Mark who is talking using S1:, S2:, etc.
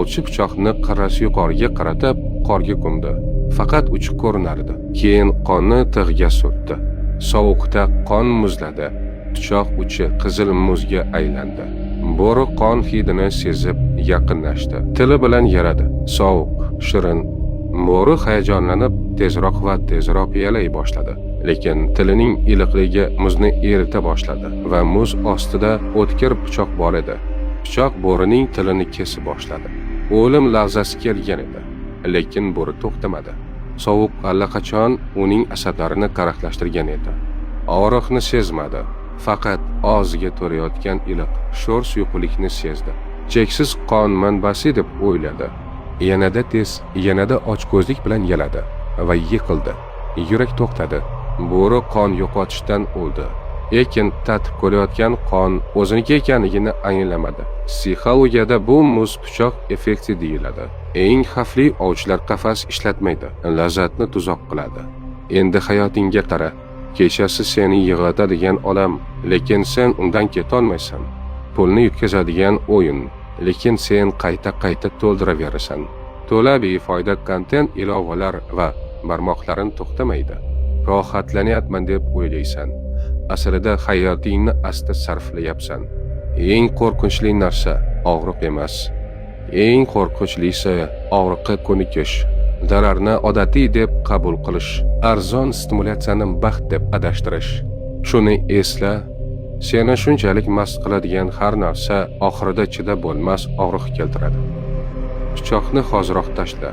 S1: Ovchi pichoqni qirrasi yuqoriga qaratib, qorga ko'mdi. Faqat uchi ko'rinar edi. Keyin qonni tig'ga surtdi. Sovuqda qon muzladi. Pichoq uchi qizil muzga aylandi. Bo'ri qon hidini sezib yaqinlashdi. Tili bilan yaradi. Sovuq, shirin. Bo'ri hayajonlanib tezroq va tezroq yalay boshladi. Lekin tilining iliqligi muzni erita boshladi va muz ostida o'tkir pichoq bor edi. Pichoq bo'rining tilini kesib boshladi. O'lim lahzasi kelgan edi, lekin bo'ri to'xtamadi. Sovuq allaqachon uning asablarini qaraqlashtirgan edi. Og'riqni sezmadi, faqat og'ziga to'layotgan iliq, sho'r suyuqlikni sezdi. Cheksiz qon manbasi deb o'yladi. Yanada tez, yanada ochko'zlik bilan yaladi va yiqildi. Yurak to'xtadi. Bo'ri qon yo'qotishdan o'ldi. Lekin tatib ko'rayotgan qon o'ziniki ekanligini anglamadi. Psixologiyada bu muz pichoq effekti deyiladi. Eng xavfli ovchilar qafas ishlatmaydi, lazzatni tuzoq qiladi. Endi hayotingga qara. Kechasi seni yig'latadigan olam, lekin sen undan ketolmaysan. Pulni yutkazadigan o'yin, lekin sen qayta to'ldiraverasan. To'la befoyda kontent ilovalar va barmoqlarin to'xtamaydi. Rohatlanyapman deb o'ylaysan. Aslida hayotingni asta sarflayapsan. Eng qo'rqinchli narsa og'riq emas. Eng qo'rqinchlisi og'riqqa ko'nikish, zararni odatiy deb qabul qilish, arzon stimulyatsiyani baxt deb adashtirish. Shuni esla, seni shunchalik mast qiladigan har narsa oxirida chidab bo'lmas og'riq keltiradi. Pichoqni hoziroq tashla.